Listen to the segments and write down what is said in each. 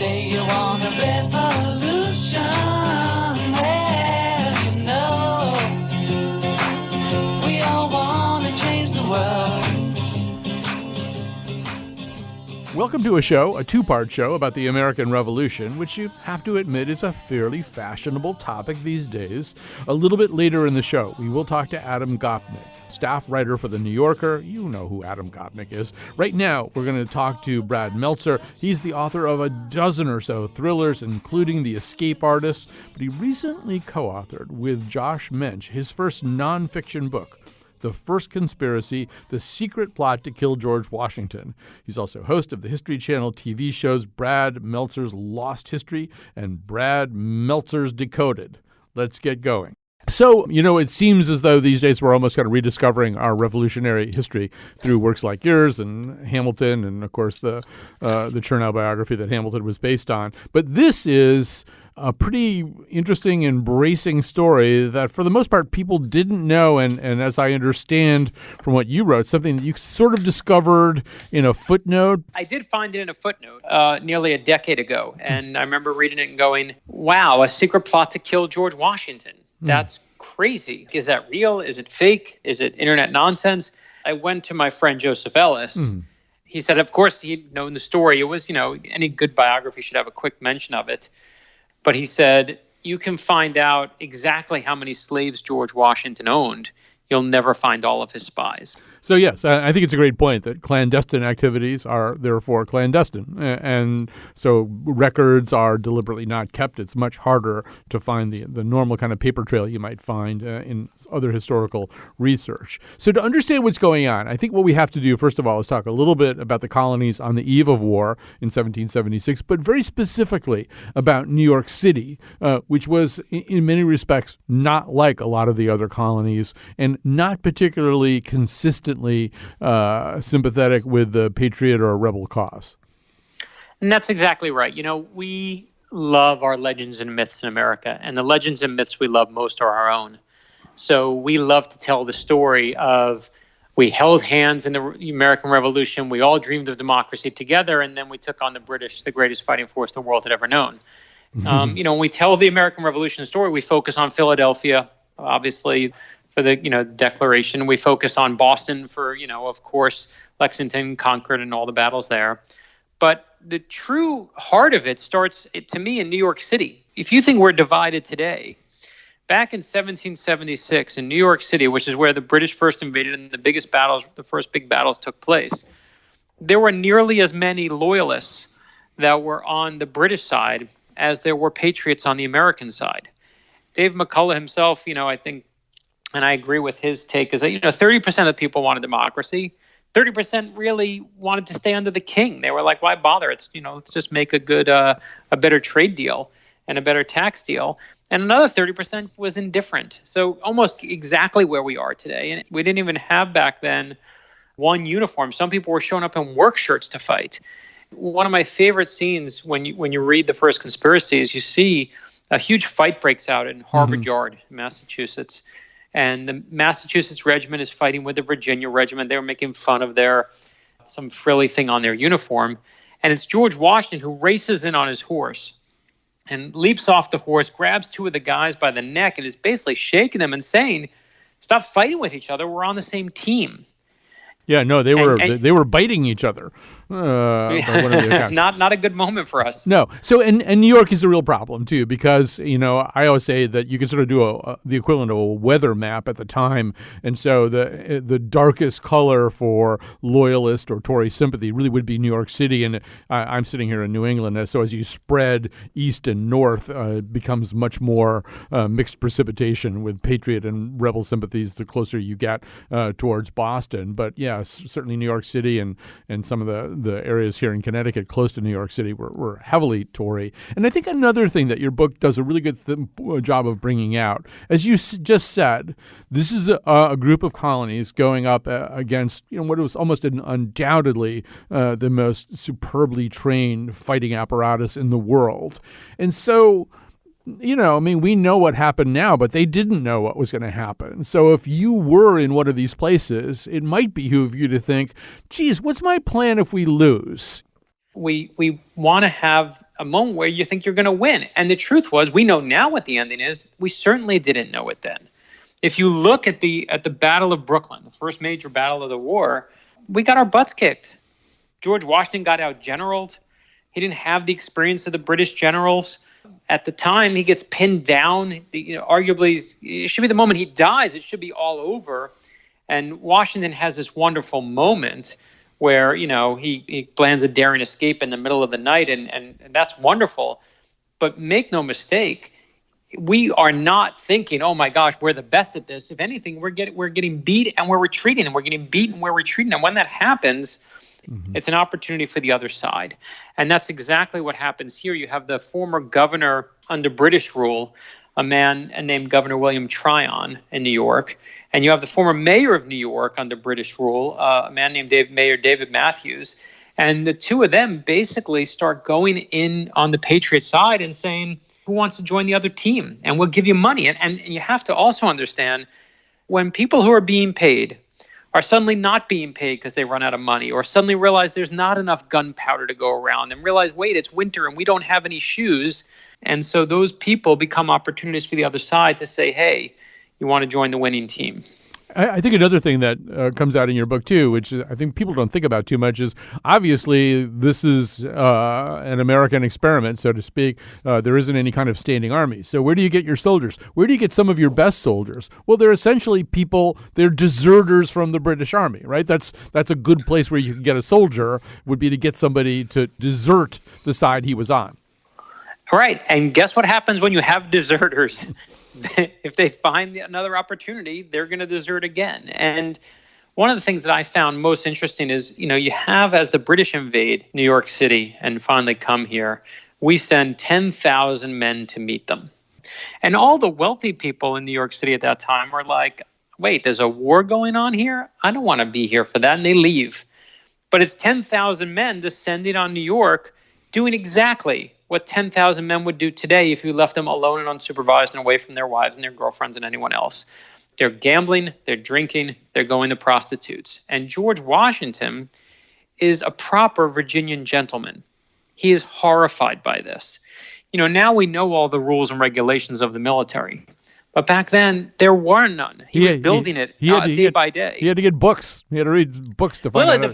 say you want a revolution. Well, you know, we all want to change the world. Welcome to a two-part show about the American Revolution, which you have to admit is a fairly fashionable topic these days. A little bit later in the show, we will talk to Adam Gopnik, staff writer for The New Yorker. You know who Adam Gopnik is. Right now, we're going to talk to Brad Meltzer. He's the author of a dozen or so thrillers, including The Escape Artist, but he recently co-authored with Josh Mensch his first nonfiction book, The First Conspiracy, The Secret Plot to Kill George Washington. He's also host of the History Channel TV shows Brad Meltzer's Lost History and Brad Meltzer's Decoded. Let's get going. So, it seems as though these days we're almost kind of rediscovering our revolutionary history through works like yours and Hamilton and, of course, the Chernow biography that Hamilton was based on. But this is a pretty interesting and bracing story that, for the most part, people didn't know. And as I understand from what you wrote, something that you sort of discovered in a footnote. I did find it in a footnote nearly a decade ago. And I remember reading it and going, wow, a secret plot to kill George Washington. That's crazy. Is that real? Is it fake? Is it internet nonsense? I went to my friend Joseph Ellis. He said, of course, he'd known the story. It was, any good biography should have a quick mention of it. But he said, you can find out exactly how many slaves George Washington owned. You'll never find all of his spies. So, yes, I think it's a great point that clandestine activities are therefore clandestine. And so records are deliberately not kept. It's much harder to find the normal kind of paper trail you might find in other historical research. So to understand what's going on, I think what we have to do, first of all, is talk a little bit about the colonies on the eve of war in 1776, but very specifically about New York City, which was in many respects not like a lot of the other colonies and not particularly consistently sympathetic with the patriot or rebel cause. And that's exactly right. We love our legends and myths in America, and the legends and myths we love most are our own. So we love to tell the story of we held hands in the American Revolution, we all dreamed of democracy together, and then we took on the British, the greatest fighting force the world had ever known. When we tell the American Revolution story, we focus on Philadelphia, obviously, for the Declaration. We focus on Boston for, of course, Lexington, Concord, and all the battles there. But the true heart of it starts, to me, in New York City. If you think we're divided today, back in 1776 in New York City, which is where the British first invaded and the first big battles took place, there were nearly as many loyalists that were on the British side as there were patriots on the American side. Dave McCullough himself, I think, and I agree with his take, is that 30% of the people wanted democracy. 30% really wanted to stay under the king. They were like, why bother? It's let's just make a better trade deal and a better tax deal. And another 30% was indifferent. So almost exactly where we are today. And we didn't even have back then one uniform. Some people were showing up in work shirts to fight. One of my favorite scenes when you read The First Conspiracy is you see a huge fight breaks out in Harvard Yard, Massachusetts. And the Massachusetts regiment is fighting with the Virginia regiment. They were making fun of some frilly thing on their uniform. And it's George Washington who races in on his horse and leaps off the horse, grabs two of the guys by the neck, and is basically shaking them and saying, stop fighting with each other. We're on the same team. Yeah, no, they were biting each other. Not a good moment for us. No. So, and New York is a real problem, too, because, I always say that you can sort of do the equivalent of a weather map at the time. And so the darkest color for loyalist or Tory sympathy really would be New York City. And I'm sitting here in New England. So as you spread east and north, it becomes much more mixed precipitation with patriot and rebel sympathies the closer you get towards Boston. But yeah, certainly New York City and some of the areas here in Connecticut close to New York City were heavily Tory. And I think another thing that your book does a really good job of bringing out, as you just said, this is a group of colonies going up against what was almost undoubtedly the most superbly trained fighting apparatus in the world. And so we know what happened now, but they didn't know what was going to happen. So if you were in one of these places, it might behoove you to think, geez, what's my plan if we lose? We want to have a moment where you think you're going to win. And the truth was, we know now what the ending is. We certainly didn't know it then. If you look at the Battle of Brooklyn, the first major battle of the war, we got our butts kicked. George Washington got out-generaled. He didn't have the experience of the British generals. At the time, he gets pinned down. Arguably, it should be the moment he dies. It should be all over. And Washington has this wonderful moment where, he plans a daring escape in the middle of the night, and that's wonderful. But make no mistake, we are not thinking, oh my gosh, we're the best at this. If anything, we're getting beat and we're retreating, and we're getting beat and we're retreating. And when that happens, it's an opportunity for the other side. And that's exactly what happens here. You have the former governor under British rule, a man named Governor William Tryon in New York. And you have the former mayor of New York under British rule, a man named Mayor David Matthews. And the two of them basically start going in on the Patriot side and saying, who wants to join the other team? And we'll give you money. And you have to also understand, when people who are being paid are suddenly not being paid because they run out of money, or suddenly realize there's not enough gunpowder to go around, and realize, wait, it's winter and we don't have any shoes. And so those people become opportunities for the other side to say, hey, you want to join the winning team. I think another thing that comes out in your book, too, which I think people don't think about too much, is obviously this is an American experiment, so to speak. There isn't any kind of standing army. So where do you get your soldiers? Where do you get some of your best soldiers? Well, they're essentially they're deserters from the British Army, right? That's a good place where you can get a soldier, would be to get somebody to desert the side he was on. Right. And guess what happens when you have deserters? If they find another opportunity, they're going to desert again. And one of the things that I found most interesting is, you have, as the British invade New York City and finally come here, we send 10,000 men to meet them. And all the wealthy people in New York City at that time were like, wait, there's a war going on here? I don't want to be here for that. And they leave. But it's 10,000 men descending on New York doing exactly what 10,000 men would do today if you left them alone and unsupervised and away from their wives and their girlfriends and anyone else. They're gambling, they're drinking, they're going to prostitutes. And George Washington is a proper Virginian gentleman. He is horrified by this. Now we know all the rules and regulations of the military. But back then, there were none. He was building it day by day. He had to get books. He had to read books to find out. One of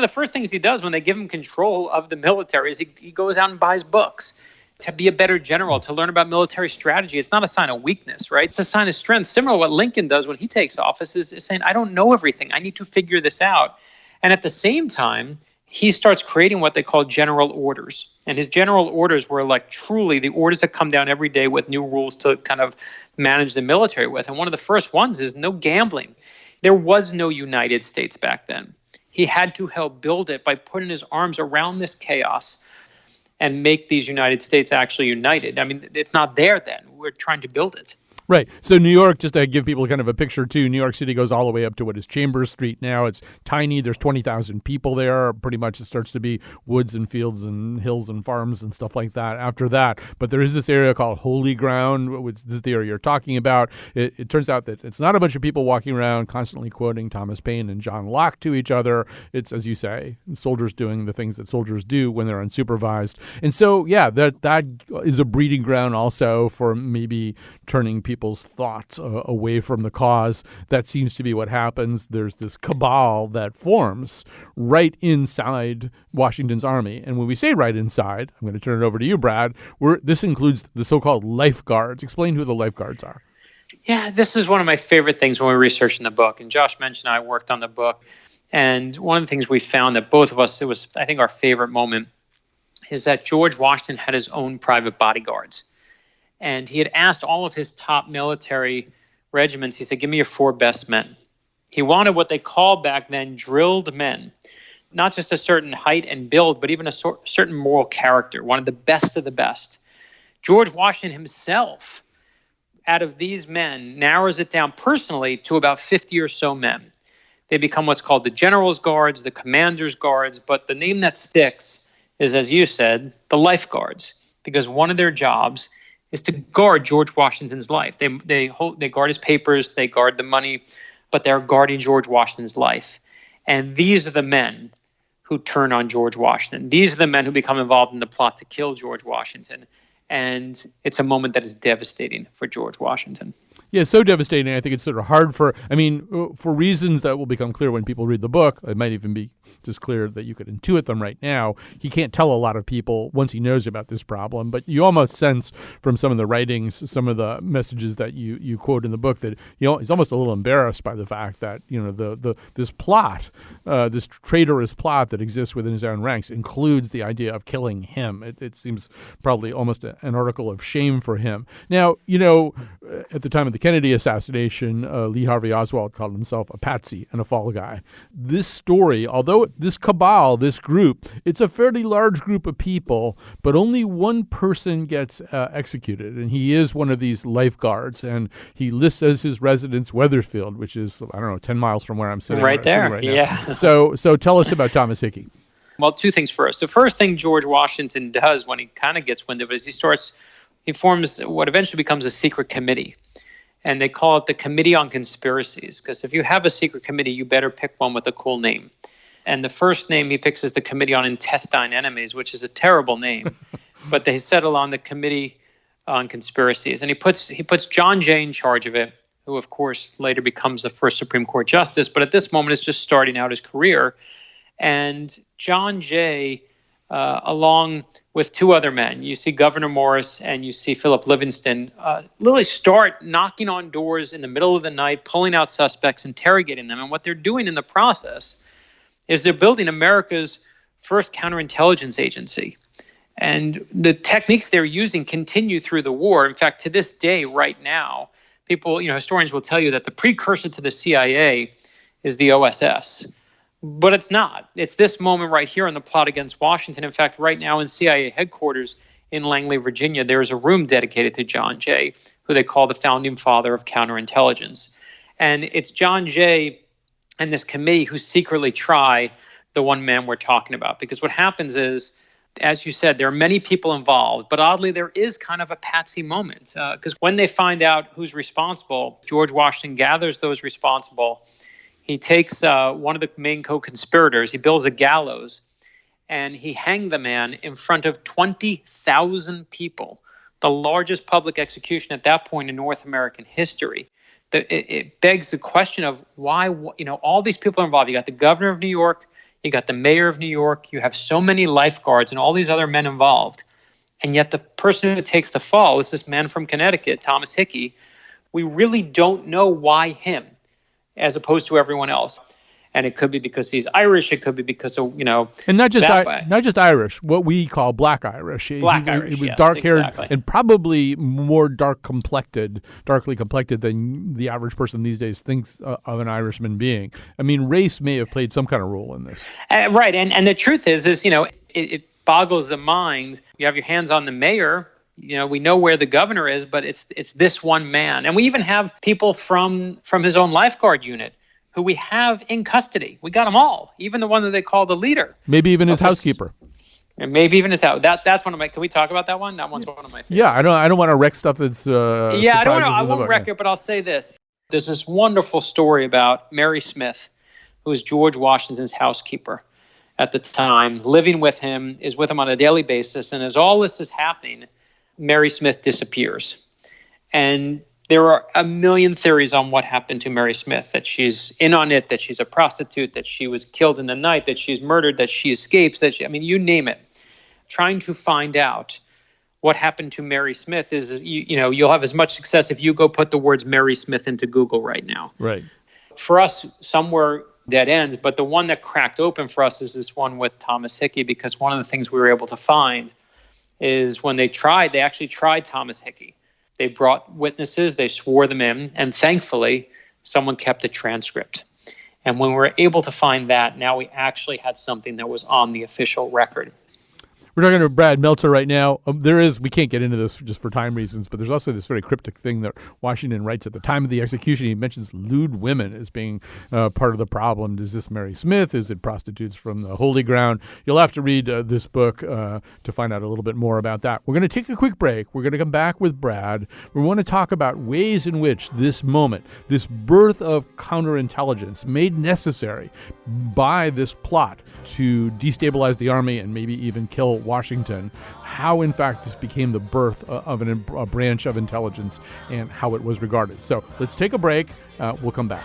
the first things he does when they give him control of the military is he goes out and buys books to be a better general, to learn about military strategy. It's not a sign of weakness, right? It's a sign of strength. Similar to what Lincoln does when he takes office is saying, I don't know everything. I need to figure this out. And at the same time, he starts creating what they call general orders. And his general orders were like truly the orders that come down every day with new rules to kind of manage the military with. And one of the first ones is no gambling. There was no United States back then. He had to help build it by putting his arms around this chaos and make these United States actually united. I mean, it's not there then. We're trying to build it. Right. So New York, just to give people kind of a picture too, New York City goes all the way up to what is Chambers Street now. It's tiny. There's 20,000 people there. Pretty much it starts to be woods and fields and hills and farms and stuff like that after that. But there is this area called Holy Ground, which is the area you're talking about. It turns out that it's not a bunch of people walking around constantly quoting Thomas Paine and John Locke to each other. It's, as you say, soldiers doing the things that soldiers do when they're unsupervised. And so, yeah, that is a breeding ground also for maybe turning people's thoughts away from the cause. That seems to be what happens. There's this cabal that forms right inside Washington's army. And when we say right inside, I'm going to turn it over to you, Brad, this includes the so-called lifeguards. Explain who the lifeguards are. Yeah, this is one of my favorite things when we researched in the book. And Josh mentioned I worked on the book. And one of the things we found that both of us, it was, I think, our favorite moment, is that George Washington had his own private bodyguards. And he had asked all of his top military regiments, he said, give me your 4 best men. He wanted what they called back then drilled men, not just a certain height and build, but even a certain moral character, one of the best of the best. George Washington himself, out of these men, narrows it down personally to about 50 or so men. They become what's called the general's guards, the commander's guards, but the name that sticks is, as you said, the lifeguards, because one of their jobs is to guard George Washington's life. They guard his papers, they guard the money, but they're guarding George Washington's life. And these are the men who turn on George Washington. These are the men who become involved in the plot to kill George Washington. And it's a moment that is devastating for George Washington. Yeah, so devastating. I think it's sort of hard for reasons that will become clear when people read the book. It might even be just clear that you could intuit them right now. He can't tell a lot of people once he knows about this problem, but you almost sense from some of the writings, some of the messages that you quote in the book that he's almost a little embarrassed by the fact that this plot, this traitorous plot that exists within his own ranks includes the idea of killing him. It seems probably almost an article of shame for him. Now, at the time of the Kennedy assassination, Lee Harvey Oswald called himself a patsy and a fall guy. This story, although this cabal, this group, it's a fairly large group of people, but only one person gets executed, and he is one of these lifeguards, and he lists as his residence Wethersfield, which is, 10 miles from where I'm sitting right there. Right now. Yeah. So tell us about Thomas Hickey. Well, two things first. The first thing George Washington does when he kind of gets wind of it is he forms what eventually becomes a secret committee. And they call it the Committee on Conspiracies, because if you have a secret committee, you better pick one with a cool name. And the first name he picks is the Committee on Intestine Enemies, which is a terrible name. But they settle on the Committee on Conspiracies. And he puts John Jay in charge of it, who, of course, later becomes the first Supreme Court justice, but at this moment is just starting out his career. And John Jay, along with two other men, you see Governor Morris and you see Philip Livingston, literally start knocking on doors in the middle of the night, pulling out suspects, interrogating them. And what they're doing in the process is they're building America's first counterintelligence agency. And the techniques they're using continue through the war. In fact, to this day, right now, historians will tell you that the precursor to the CIA is the OSS. But it's not. It's this moment right here on the plot against Washington. In fact, right now in CIA headquarters in Langley, Virginia, there is a room dedicated to John Jay, who they call the founding father of counterintelligence. And it's John Jay and this committee who secretly try the one man we're talking about. Because what happens is, as you said, there are many people involved, but oddly, there is kind of a patsy moment. Because when they find out who's responsible, George Washington gathers those responsible. He takes one of the main co-conspirators, he builds a gallows, and he hanged the man in front of 20,000 people, the largest public execution at that point in North American history. It begs the question of why, all these people are involved. You got the governor of New York, you got the mayor of New York, you have so many lifeguards and all these other men involved. And yet the person who takes the fall is this man from Connecticut, Thomas Hickey. We really don't know why him, as opposed to everyone else. And it could be because he's Irish. It could be because of, and not just Irish, what we call Black Irish. Irish, he was yes, dark-haired exactly. And probably more darkly complected than the average person these days thinks of an Irishman being. I mean, race may have played some kind of role in this. Right. And the truth is it boggles the mind. You have your hands on the mayor. We know where the governor is, but it's this one man. And we even have people from his own lifeguard unit who we have in custody. We got them all, even the one that they call the leader. Maybe even his housekeeper. And maybe even his house. That's one of my. Can we talk about that one? That one's one of my favorites. Yeah, I don't want to wreck stuff that's. I won't wreck it, but I'll say this: there's this wonderful story about Mary Smith, who is George Washington's housekeeper at the time, living with him, is with him on a daily basis, and as all this is happening, Mary Smith disappears. And there are a million theories on what happened to Mary Smith, that she's in on it, that she's a prostitute, that she was killed in the night, that she's murdered, that she escapes, you name it. Trying to find out what happened to Mary Smith is you'll have as much success if you go put the words Mary Smith into Google right now. Right. For us, somewhere dead ends, but the one that cracked open for us is this one with Thomas Hickey, because one of the things we were able to find is when they actually tried Thomas Hickey. They brought witnesses, they swore them in, and thankfully, someone kept a transcript. And when we were able to find that, now we actually had something that was on the official record. We're talking to Brad Meltzer right now. We can't get into this just for time reasons, but there's also this very cryptic thing that Washington writes at the time of the execution. He mentions lewd women as being part of the problem. Is this Mary Smith? Is it prostitutes from the Holy Ground? You'll have to read this book to find out a little bit more about that. We're going to take a quick break. We're going to come back with Brad. We want to talk about ways in which this moment, this birth of counterintelligence made necessary by this plot to destabilize the army and maybe even kill Washington, how in fact this became the birth of a branch of intelligence and how it was regarded. So let's take a break. We'll come back.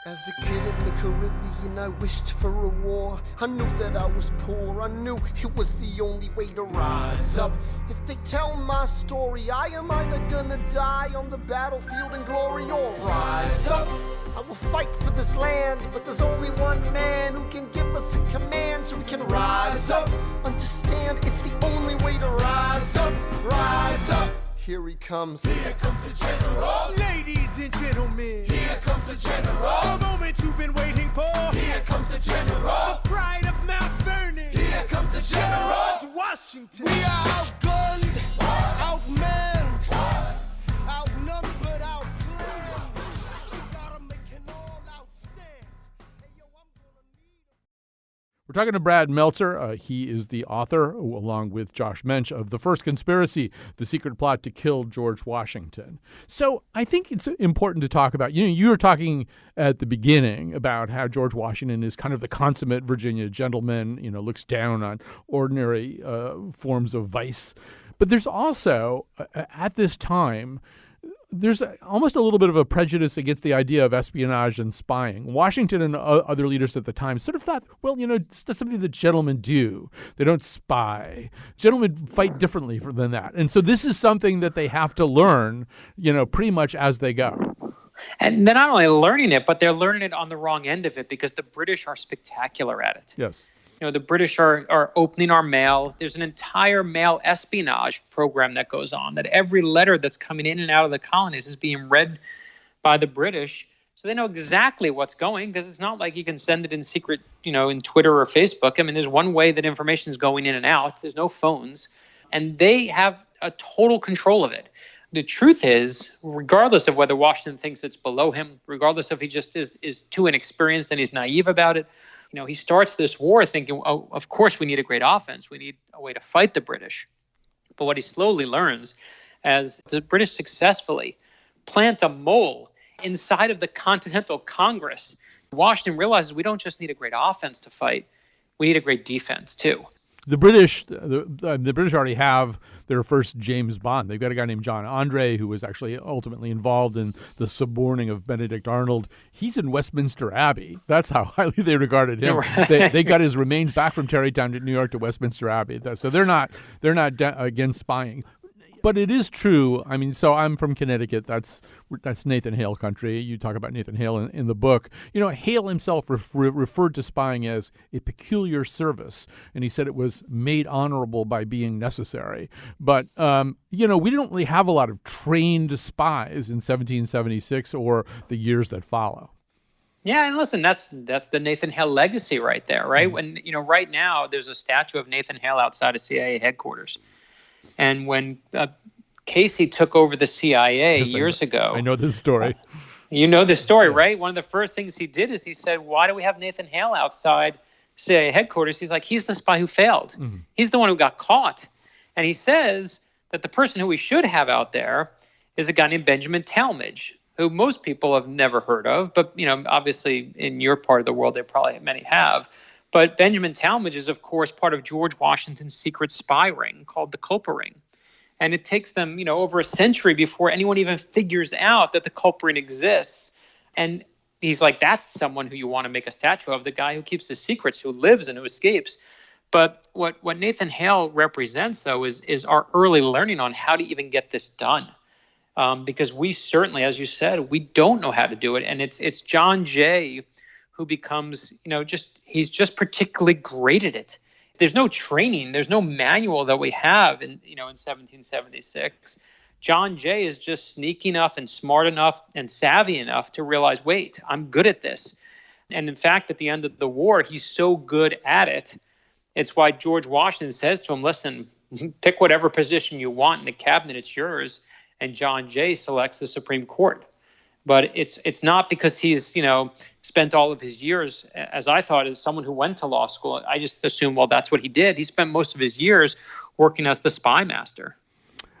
As a kid in the Caribbean, I wished for a war. I knew that I was poor, I knew it was the only way to rise up. If they tell my story, I am either gonna die on the battlefield in glory or rise up. I will fight for this land, but there's only one man who can give us a command so we can rise up. Understand, it's the only way to rise up, rise up. Here he comes. Here comes the general. Ladies and gentlemen. Here comes the general. The moment you've been waiting for. Here comes the general. The pride of Mount Vernon. Here comes the general. George Washington. We are outgunned, outmanned, outnumbered, outplanned. We gotta make an all-out stand. Hey, yo, I'm gonna need. We're talking to Brad Meltzer. He is the author, along with Josh Mensch, of The First Conspiracy, The Secret Plot to Kill George Washington. So I think it's important to talk about, you were talking at the beginning about how George Washington is kind of the consummate Virginia gentleman, looks down on ordinary forms of vice. But there's also, at this time, there's almost a little bit of a prejudice against the idea of espionage and spying. Washington and other leaders at the time sort of thought, well, it's just something that gentlemen do. They don't spy. Gentlemen fight differently than that. And so this is something that they have to learn, pretty much as they go. And they're not only learning it, but they're learning it on the wrong end of it because the British are spectacular at it. Yes. The British are opening our mail. There's an entire mail espionage program that goes on, that every letter that's coming in and out of the colonies is being read by the British. So they know exactly what's going, because it's not like you can send it in secret, in Twitter or Facebook. I mean, there's one way that information is going in and out. There's no phones. And they have a total control of it. The truth is, regardless of whether Washington thinks it's below him, regardless if he just is too inexperienced and he's naive about it, he starts this war thinking, oh, of course we need a great offense. We need a way to fight the British. But what he slowly learns, as the British successfully plant a mole inside of the Continental Congress, Washington realizes we don't just need a great offense to fight. We need a great defense too. The British already have their first James Bond. They've got a guy named John Andre who was actually ultimately involved in the suborning of Benedict Arnold. He's in Westminster Abbey. That's how highly they regarded him. Right. They got his remains back from Tarrytown to New York to Westminster Abbey. So they're not against spying. But it is true. I mean, so I'm from Connecticut. That's Nathan Hale country. You talk about Nathan Hale in the book. Hale himself referred to spying as a peculiar service, and he said it was made honorable by being necessary. But, we didn't really have a lot of trained spies in 1776 or the years that follow. Yeah, and listen, that's the Nathan Hale legacy right there, right? When, right now there's a statue of Nathan Hale outside of CIA headquarters. And when Casey took over the CIA years ago. I know this story. You know this story, right? One of the first things he did is he said, why do we have Nathan Hale outside CIA headquarters? He's like, he's the spy who failed. Mm-hmm. He's the one who got caught. And he says that the person who we should have out there is a guy named Benjamin Talmadge, who most people have never heard of. But, obviously in your part of the world, many have. But Benjamin Talmadge is, of course, part of George Washington's secret spy ring called the Culper Ring. And it takes them, over a century before anyone even figures out that the Culper Ring exists. And he's like, that's someone who you want to make a statue of, the guy who keeps the secrets, who lives and who escapes. But what Nathan Hale represents, though, is our early learning on how to even get this done. Because we certainly, as you said, we don't know how to do it. And it's John Jay who becomes, he's just particularly great at it. There's no training. There's no manual that we have in 1776. John Jay is just sneaky enough and smart enough and savvy enough to realize, wait, I'm good at this. And in fact, at the end of the war, he's so good at it It's why George Washington says to him, listen, pick whatever position you want in the cabinet, it's yours. And John Jay selects the Supreme Court. But it's not because he's, spent all of his years, as I thought, as someone who went to law school. I just assumed, well, that's what he did. He spent most of his years working as the spy master.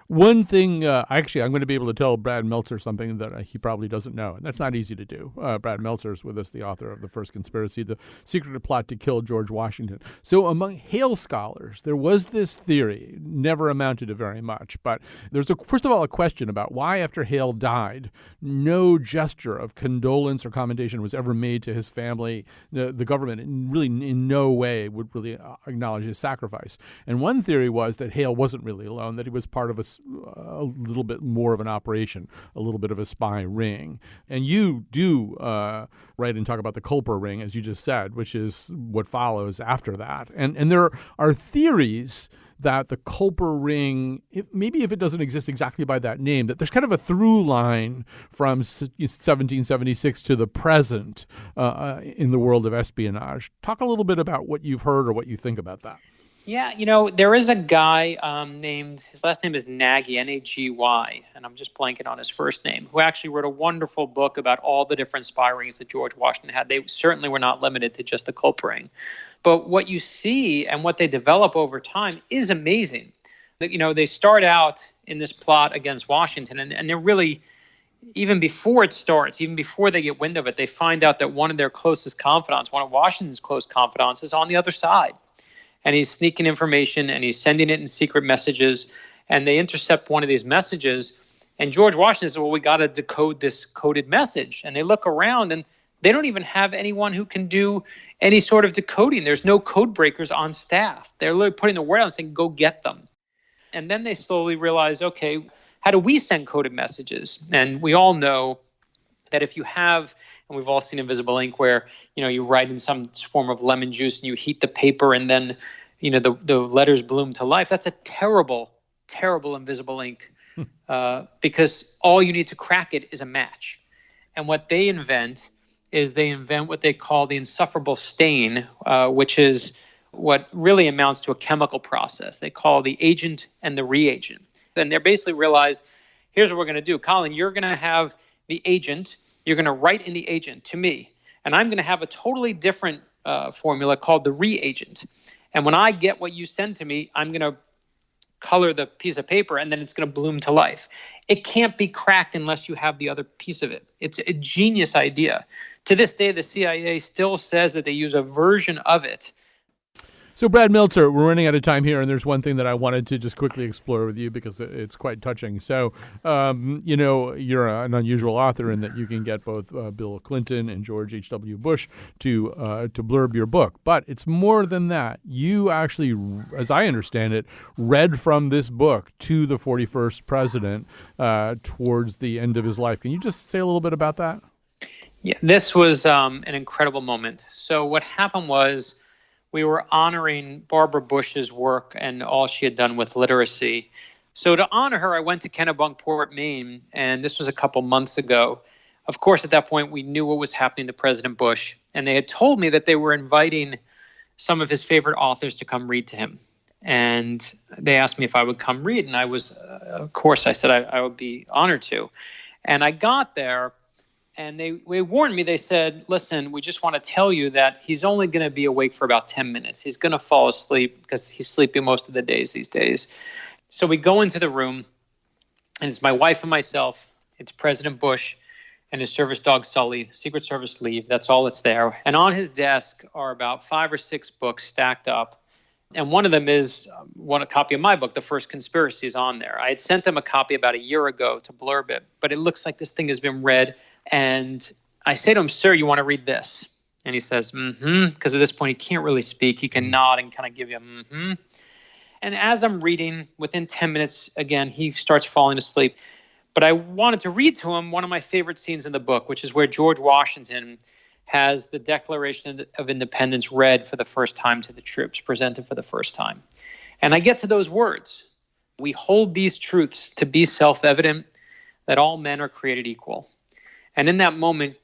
One thing, actually, I'm going to be able to tell Brad Meltzer something that he probably doesn't know, and that's not easy to do. Brad Meltzer is with us, the author of The First Conspiracy, The Secret Plot to Kill George Washington. So among Hale scholars, there was this theory, never amounted to very much, but there's, first of all, a question about why after Hale died, no gesture of condolence or commendation was ever made to his family. The government really in no way would really acknowledge his sacrifice. And one theory was that Hale wasn't really alone, that he was part of a little bit more of an operation, a little bit of a spy ring. And you do write and talk about the Culper ring, as you just said, which is what follows after that. And there are theories that the Culper ring, maybe if it doesn't exist exactly by that name, that there's kind of a through line from 1776 to the present in the world of espionage. Talk a little bit about what you've heard or what you think about that. Yeah, there is a guy named, his last name is Nagy, Nagy, and I'm just blanking on his first name, who actually wrote a wonderful book about all the different spy rings that George Washington had. They certainly were not limited to just the Culper ring. But what you see and what they develop over time is amazing. They start out in this plot against Washington, and they're really, even before it starts, even before they get wind of it, they find out that one of their closest confidants, one of Washington's close confidants, is on the other side. And he's sneaking information and he's sending it in secret messages. And they intercept one of these messages. And George Washington says, well, we got to decode this coded message. And they look around and they don't even have anyone who can do any sort of decoding. There's no code breakers on staff. They're literally putting the word out and saying, go get them. And then they slowly realize, okay, how do we send coded messages? And we all know that if you have, and we've all seen invisible ink where, you write in some form of lemon juice and you heat the paper and then, the letters bloom to life. That's a terrible, terrible invisible ink because all you need to crack it is a match. And what they invent is what they call the insufferable stain, which is what really amounts to a chemical process. They call the agent and the reagent. And they basically realize, here's what we're going to do. Colin, you're going to have the agent. You're going to write in the agent to me. And I'm going to have a totally different formula called the reagent. And when I get what you send to me, I'm going to color the piece of paper and then it's going to bloom to life. It can't be cracked unless you have the other piece of it. It's a genius idea. To this day, the CIA still says that they use a version of it. So, Brad Meltzer, we're running out of time here, and there's one thing that I wanted to just quickly explore with you because it's quite touching. So, you're an unusual author in that you can get both Bill Clinton and George H.W. Bush to blurb your book. But it's more than that. You actually, as I understand it, read from this book to the 41st president towards the end of his life. Can you just say a little bit about that? Yeah, this was an incredible moment. So what happened was, we were honoring Barbara Bush's work and all she had done with literacy. So to honor her, I went to Kennebunkport, Maine, and this was a couple months ago. Of course, at that point, we knew what was happening to President Bush, and they had told me that they were inviting some of his favorite authors to come read to him. And they asked me if I would come read, and I was, of course, I said I would be honored to. And I got there, and they warned me. They said, listen, we just want to tell you that he's only going to be awake for about 10 minutes. He's going to fall asleep because he's sleeping most of the days these days. So we go into the room, and it's my wife and myself. It's President Bush and his service dog, Sully, Secret Service leave. That's all that's there. And on his desk are about 5 or 6 books stacked up. And one of them is a copy of my book, The First Conspiracy, is on there. I had sent them a copy about a year ago to blurb it, but it looks like this thing has been read. And I say to him, sir, you want to read this? And he says, because at this point he can't really speak. He can nod and kind of give you a And as I'm reading, within 10 minutes, again, he starts falling asleep. But I wanted to read to him one of my favorite scenes in the book, which is where George Washington has the Declaration of Independence read for the first time to the troops, presented for the first time. And I get to those words. We hold these truths to be self-evident, that all men are created equal. And in that moment,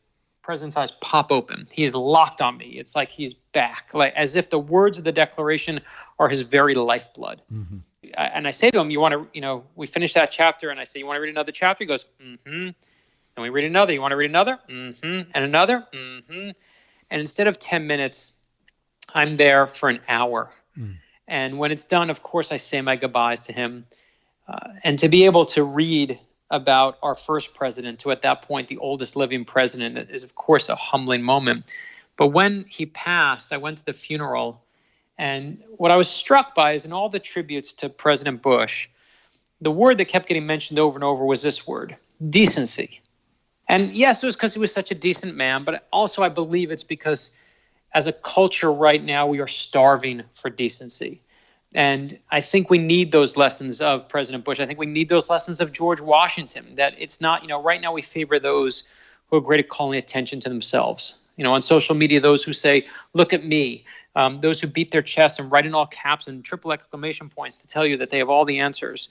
president's eyes pop open. He is locked on me. It's like he's back, like as if the words of the Declaration are his very lifeblood. Mm-hmm. And I say to him, we finish that chapter, and I say, you want to read another chapter? He goes, mm-hmm. And we read another. You want to read another? Mm-hmm. And another? Mm-hmm. And instead of 10 minutes, I'm there for an hour. Mm. And when it's done, of course, I say my goodbyes to him. And to be able to read about our first president, to at that point the oldest living president, is, of course, a humbling moment. But when he passed, I went to the funeral. And what I was struck by is in all the tributes to President Bush, the word that kept getting mentioned over and over was this word, decency. And yes, it was because he was such a decent man, but also I believe it's because as a culture right now, we are starving for decency. And I think we need those lessons of President Bush. I think we need those lessons of George Washington, that it's not, right now we favor those who are great at calling attention to themselves. On social media, those who say, look at me, those who beat their chest and write in all caps and triple exclamation points to tell you that they have all the answers.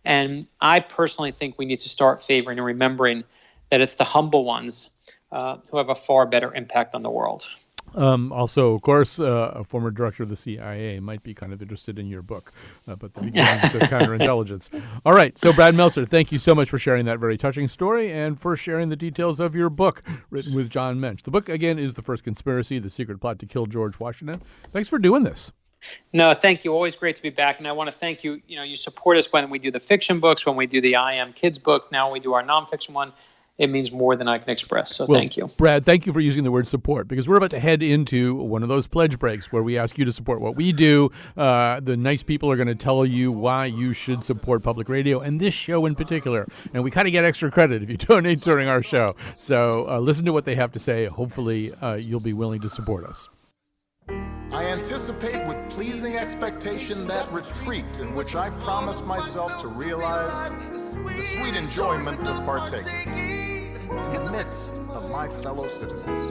And I personally think we need to start favoring and remembering that it's the humble ones who have a far better impact on the world. Also, of course, a former director of the CIA might be kind of interested in your book, but the beginnings of counterintelligence. All right. So, Brad Meltzer, thank you so much for sharing that very touching story and for sharing the details of your book written with John Mensch. The book, again, is The First Conspiracy, The Secret Plot to Kill George Washington. Thanks for doing this. No, thank you. Always great to be back. And I want to thank you. You support us when we do the fiction books, when we do the I Am Kids books. Now when we do our nonfiction one. It means more than I can express. So thank you. Brad, thank you for using the word support, because we're about to head into one of those pledge breaks where we ask you to support what we do. The nice people are going to tell you why you should support public radio and this show in particular. And we kind of get extra credit if you donate during our show. So listen to what they have to say. Hopefully you'll be willing to support us. I anticipate with pleasing expectation that retreat in which I promise myself to realize the sweet enjoyment of partaking in the midst of my fellow citizens.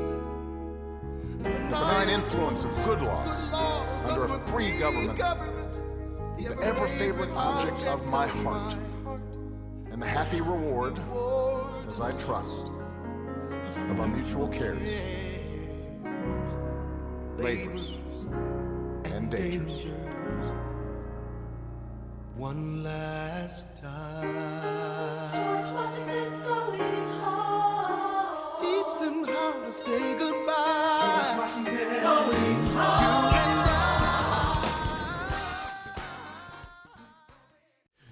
The benign influence of good laws under a free government, the ever-favorite object of my heart, and the happy reward, as I trust, of our mutual cares, labors, and dangers. One last time. George Washington's going home. Teach them how to say goodbye. George Washington going home.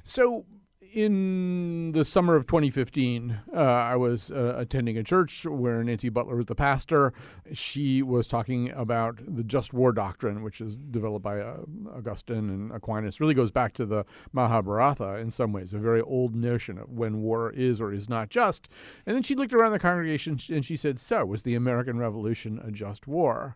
So, in the summer of 2015, I was attending a church where Nancy Butler was the pastor. She was talking about the just war doctrine, which is developed by Augustine and Aquinas. Really goes back to the Mahabharata in some ways, a very old notion of when war is or is not just. And then she looked around the congregation and she said, so, was the American Revolution a just war?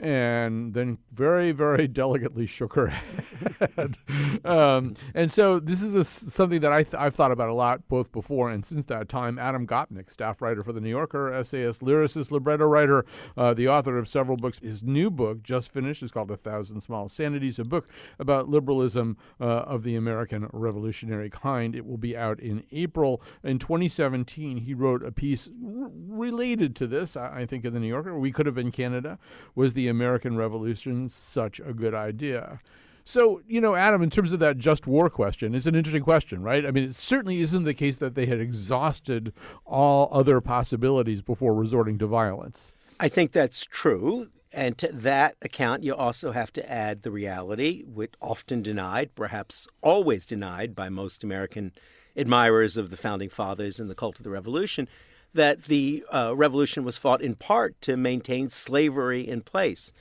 And then very, very delicately shook her head. And so this is something that I've thought about a lot, both before and since that time. Adam Gopnik, staff writer for The New Yorker, essayist, lyricist, libretto writer, the author of several books. His new book, just finished, is called 1,000 Small Sanities, a book about liberalism of the American revolutionary kind. It will be out in April. In 2017, he wrote a piece related to this, I think, in The New Yorker. We Could Have Been Canada. Was the American Revolution such a good idea? So, Adam, in terms of that just war question, it's an interesting question, right? I mean, it certainly isn't the case that they had exhausted all other possibilities before resorting to violence. I think that's true. And to that account, you also have to add the reality, which often denied, perhaps always denied by most American admirers of the Founding Fathers and the cult of the Revolution, that the revolution was fought in part to maintain slavery in place.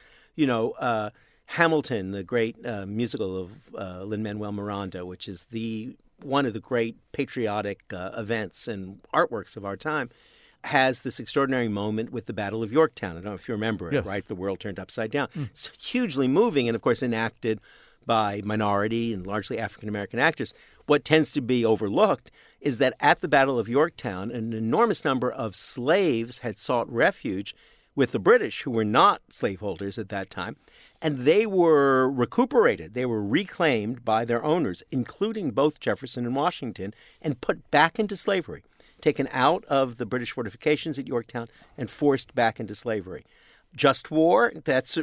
Hamilton, the great musical of Lin-Manuel Miranda, which is one of the great patriotic events and artworks of our time, has this extraordinary moment with the Battle of Yorktown. I don't know if you remember it, yes. Right? The world turned upside down. It's hugely moving and, of course, enacted by minority and largely African-American actors. What tends to be overlooked is that at the Battle of Yorktown, an enormous number of slaves had sought refuge with the British, who were not slaveholders at that time, and they were recuperated. They were reclaimed by their owners, including both Jefferson and Washington, and put back into slavery. taken out of the British fortifications at Yorktown and forced back into slavery. Just war? That's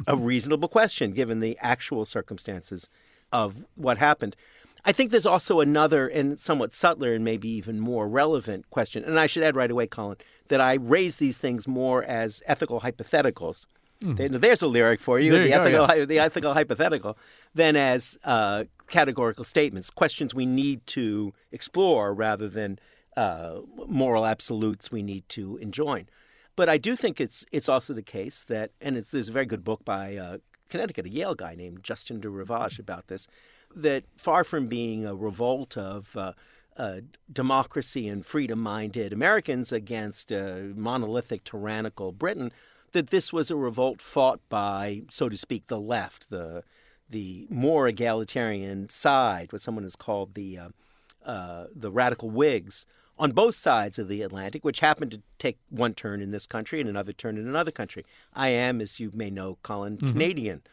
a reasonable question given the actual circumstances of what happened. I think there's also another and somewhat subtler and maybe even more relevant question. And I should add right away, Colin, that I raise these things more as ethical hypotheticals. There's a lyric for you, the ethical hypothetical, than as categorical statements, questions we need to explore rather than moral absolutes we need to enjoin. But I do think it's also the case that, and there's a very good book by Connecticut, a Yale guy named Justin de Rivage about this, that far from being a revolt of democracy and freedom-minded Americans against monolithic, tyrannical Britain, that this was a revolt fought by, so to speak, the left, the more egalitarian side, what someone has called the radical Whigs, on both sides of the Atlantic, which happened to take one turn in this country and another turn in another country. I am, as you may know, Colin, Canadian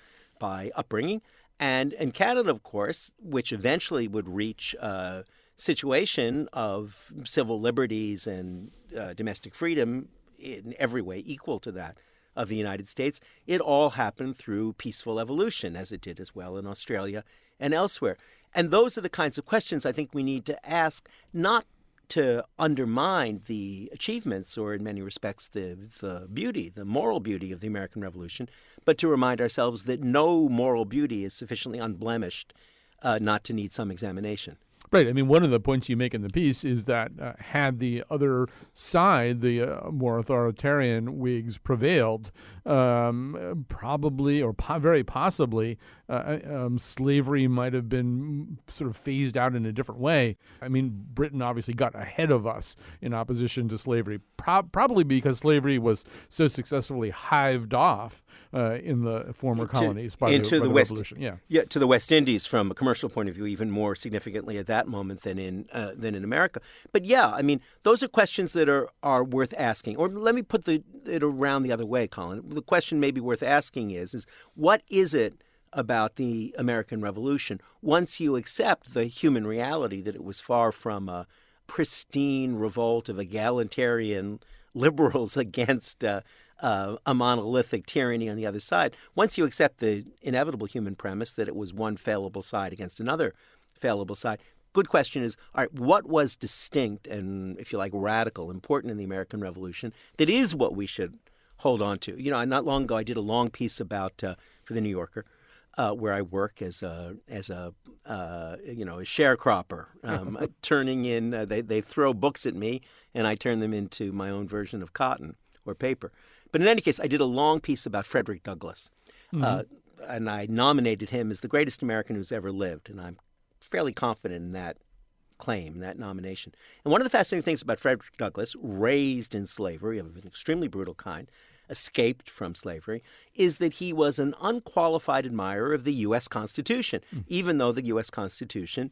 by upbringing. And Canada, of course, which eventually would reach a situation of civil liberties and domestic freedom in every way equal to that of the United States, it all happened through peaceful evolution, as it did as well in Australia and elsewhere. And those are the kinds of questions I think we need to ask, not to undermine the achievements or, in many respects, the beauty, the moral beauty of the American Revolution, but to remind ourselves that no moral beauty is sufficiently unblemished not to need some examination. Right. I mean, one of the points you make in the piece is that had the other side, the more authoritarian Whigs, prevailed, probably or very possibly slavery might have been sort of phased out in a different way. I mean, Britain obviously got ahead of us in opposition to slavery, probably because slavery was so successfully hived off in the former colonies by the Revolution. Yeah, to the West Indies from a commercial point of view, even more significantly at that moment than in America. But yeah, I mean, those are questions that are worth asking. Or let me put it around the other way, Colin. The question maybe worth asking is what is it about the American Revolution once you accept the human reality that it was far from a pristine revolt of egalitarian liberals against a monolithic tyranny on the other side. Once you accept the inevitable human premise that it was one fallible side against another fallible side, good question is, all right, what was distinct and, if you like, radical, important in the American Revolution that is what we should hold on to? You know, not long ago I did a long piece about, for the New Yorker, where I work as a sharecropper, turning in, they throw books at me and I turn them into my own version of cotton or paper. But in any case, I did a long piece about Frederick Douglass, and I nominated him as the greatest American who's ever lived, and I'm fairly confident in that claim, that nomination. And one of the fascinating things about Frederick Douglass, raised in slavery of an extremely brutal kind, escaped from slavery, is that he was an unqualified admirer of the U.S. Constitution, even though the U.S. Constitution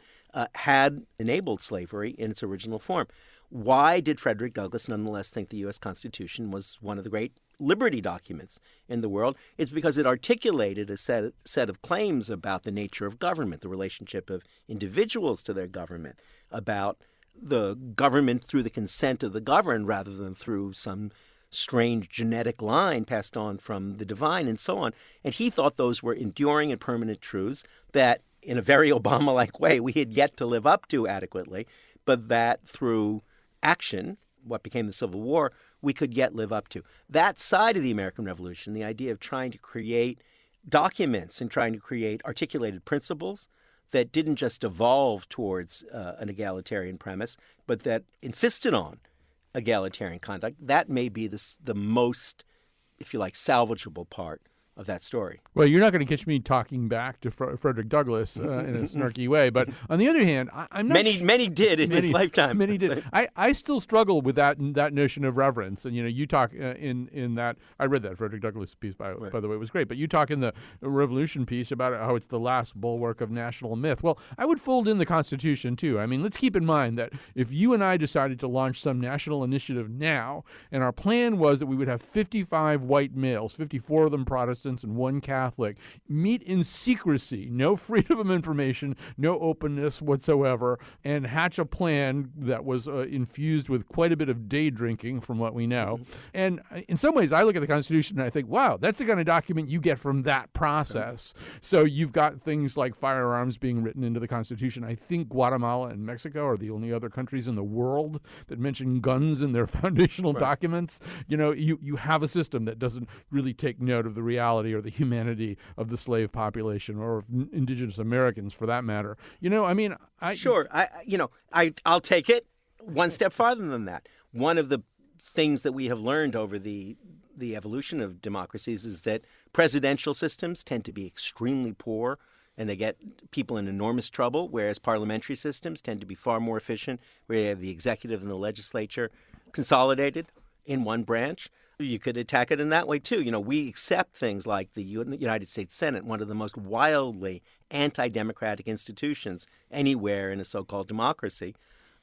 had enabled slavery in its original form. Why did Frederick Douglass nonetheless think the U.S. Constitution was one of the great liberty documents in the world? It's because it articulated a set of claims about the nature of government, the relationship of individuals to their government, about the government through the consent of the governed rather than through some strange genetic line passed on from the divine and so on. And he thought those were enduring and permanent truths that, in a very Obama-like way, we had yet to live up to adequately, but that through action, what became the Civil War, we could yet live up to. That side of the American Revolution, the idea of trying to create documents and trying to create articulated principles that didn't just evolve towards an egalitarian premise, but that insisted on egalitarian conduct, that may be the most, if you like, salvageable part of that story. Well, you're not going to catch me talking back to Frederick Douglass in a snarky way, but on the other hand, I'm not many did in his lifetime. Many did. I still struggle with that notion of reverence. And you talk in that. I read that Frederick Douglass piece by the way, it was great. But you talk in the Revolution piece about how it's the last bulwark of national myth. Well, I would fold in the Constitution too. I mean, let's keep in mind that if you and I decided to launch some national initiative now, and our plan was that we would have 55 white males, 54 of them Protestant, Protestants and one Catholic meet in secrecy, no freedom of information, no openness whatsoever, and hatch a plan that was infused with quite a bit of day drinking, from what we know. And in some ways, I look at the Constitution and I think, wow, that's the kind of document you get from that process. So you've got things like firearms being written into the Constitution. I think Guatemala and Mexico are the only other countries in the world that mention guns in their foundational documents. You know, you have a system that doesn't really take note of the reality or the humanity of the slave population or of indigenous Americans, for that matter. You know, I mean, I'll take it one step farther than that. One of the things that we have learned over the evolution of democracies is that presidential systems tend to be extremely poor and they get people in enormous trouble, whereas parliamentary systems tend to be far more efficient, where you have the executive and the legislature consolidated in one branch. You could attack it in that way, too. You know, we accept things like the United States Senate, one of the most wildly anti-democratic institutions anywhere in a so-called democracy.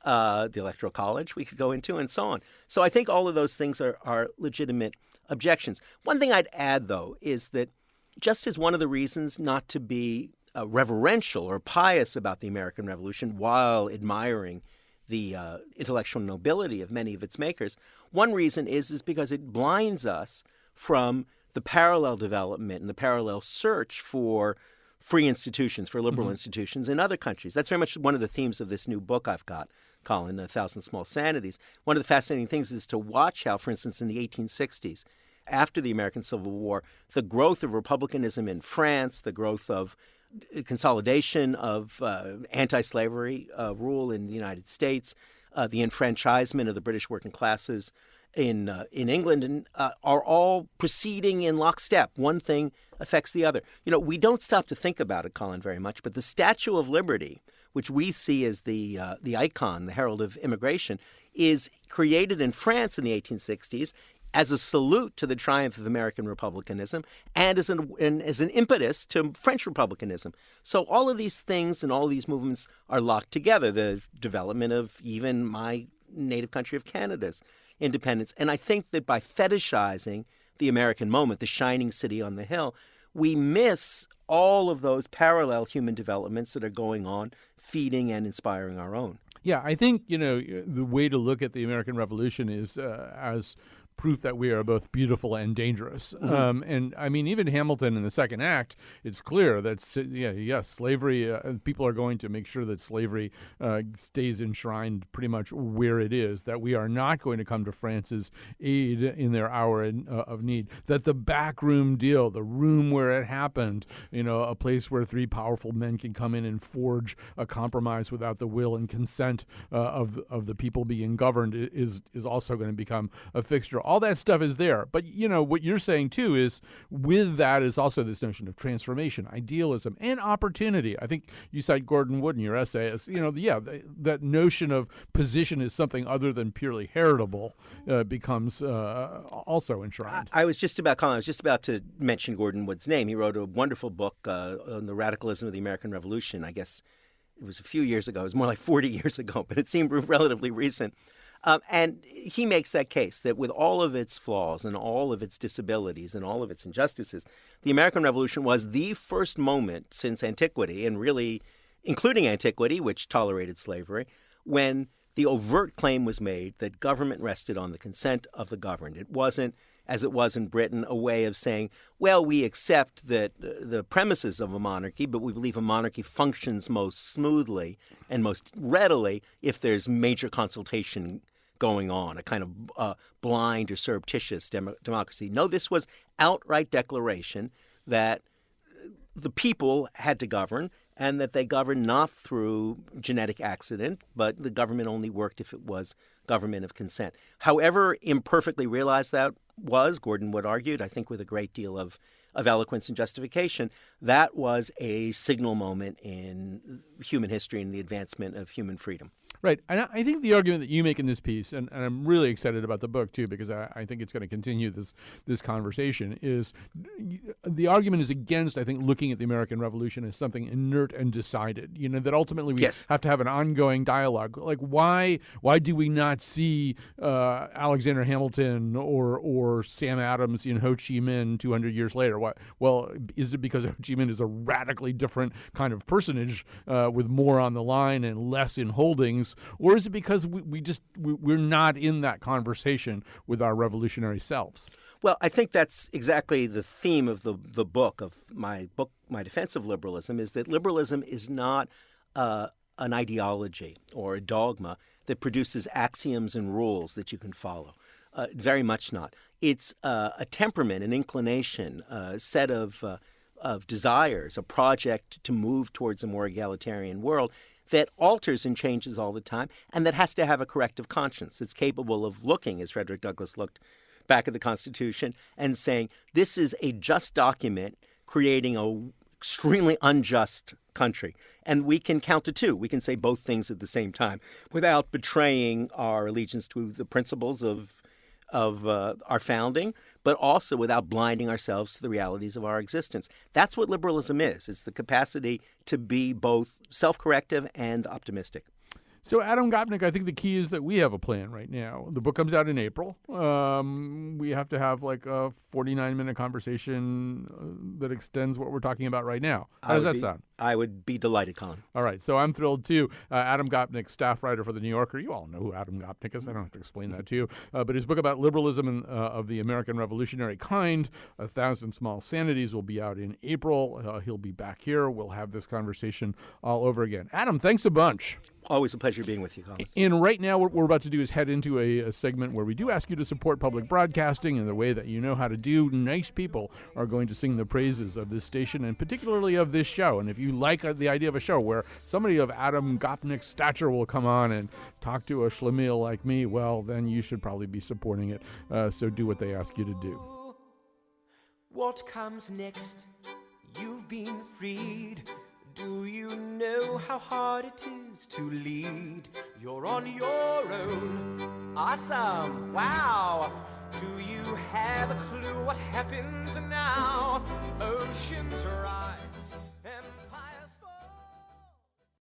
The Electoral College we could go into, and so on. So I think all of those things are legitimate objections. One thing I'd add, though, is that just as one of the reasons not to be reverential or pious about the American Revolution while admiring the intellectual nobility of many of its makers, one reason is because it blinds us from the parallel development and the parallel search for free institutions, for liberal institutions in other countries. That's very much one of the themes of this new book I've got, Colin, 1,000 Small Sanities. One of the fascinating things is to watch how, for instance, in the 1860s, after the American Civil War, the growth of republicanism in France, the growth of consolidation of anti-slavery rule in the United States, the enfranchisement of the British working classes in England, and are all proceeding in lockstep. One thing affects the other. You know, we don't stop to think about it, Colin, very much, but the Statue of Liberty, which we see as the icon, the herald of immigration, is created in France in the 1860s as a salute to the triumph of American republicanism and as an impetus to French republicanism. So all of these things and all of these movements are locked together, the development of even my native country of Canada's independence. And I think that by fetishizing the American moment, the shining city on the hill, we miss all of those parallel human developments that are going on, feeding and inspiring our own. Yeah, I think, you know, the way to look at the American Revolution is as proof that we are both beautiful and dangerous. And I mean, even Hamilton in the second act, it's clear that, slavery, people are going to make sure that slavery stays enshrined pretty much where it is, that we are not going to come to France's aid in their hour of need, that the backroom deal, the room where it happened, you know, a place where three powerful men can come in and forge a compromise without the will and consent of the people being governed is also going to become a fixture. All that stuff is there. But, you know, what you're saying, too, is with that is also this notion of transformation, idealism, and opportunity. I think you cite Gordon Wood in your essay as, you know, that notion of position is something other than purely heritable becomes also enshrined. I was just about to mention Gordon Wood's name. He wrote a wonderful book on the radicalism of the American Revolution. I guess it was a few years ago. It was more like 40 years ago, but it seemed relatively recent. And he makes that case that with all of its flaws and all of its disabilities and all of its injustices, the American Revolution was the first moment since antiquity, and really including antiquity, which tolerated slavery, when the overt claim was made that government rested on the consent of the governed. It wasn't, as it was in Britain, a way of saying, well, we accept that the premises of a monarchy, but we believe a monarchy functions most smoothly and most readily if there's major consultation going on, a kind of blind or surreptitious democracy. No, this was outright declaration that the people had to govern and that they governed not through genetic accident, but the government only worked if it was government of consent. However imperfectly realized that was, Gordon Wood argued, I think with a great deal of eloquence and justification, that was a signal moment in human history and the advancement of human freedom. Right. And I think the argument that you make in this piece, and I'm really excited about the book too, because I think it's going to continue this conversation, is the argument is against, I think, looking at the American Revolution as something inert and decided. That ultimately we have to have an ongoing dialogue. Like why do we not see Alexander Hamilton or Sam Adams in Ho Chi Minh 200 years later? Well, is it because Ho Chi Minh is a radically different kind of personage with more on the line and less in holdings? Or is it because we're not in that conversation with our revolutionary selves? Well, I think that's exactly the theme of the book, my defense of liberalism, is that liberalism is not an ideology or a dogma that produces axioms and rules that you can follow. Very much not. It's a temperament, an inclination, a set of desires, a project to move towards a more egalitarian world that alters and changes all the time, and that has to have a corrective conscience. It's capable of looking, as Frederick Douglass looked back at the Constitution, and saying, this is a just document creating an extremely unjust country. And we can count to two. We can say both things at the same time without betraying our allegiance to the principles of our founding, but also without blinding ourselves to the realities of our existence. That's what liberalism is. It's the capacity to be both self-corrective and optimistic. So, Adam Gopnik, I think the key is that we have a plan right now. The book comes out in April. We have to have like a 49-minute conversation that extends what we're talking about right now. How does that sound? I would be delighted, Colin. All right. So I'm thrilled, too. Adam Gopnik, staff writer for The New Yorker. You all know who Adam Gopnik is. I don't have to explain that to you. But his book about liberalism and, of the American revolutionary kind, 1,000 Small Sanities, will be out in April. He'll be back here. We'll have this conversation all over again. Adam, thanks a bunch. Always a pleasure being with you, Colin. And right now, what we're about to do is head into a segment where we do ask you to support public broadcasting in the way that you know how to do. Nice people are going to sing the praises of this station and particularly of this show. And if you like the idea of a show where somebody of Adam Gopnik's stature will come on and talk to a schlemiel like me, well, then you should probably be supporting it. So do what they ask you to do. What comes next? You've been freed. Do you know how hard it is to lead? You're on your own. Awesome. Wow. Do you have a clue what happens now? Oceans rise.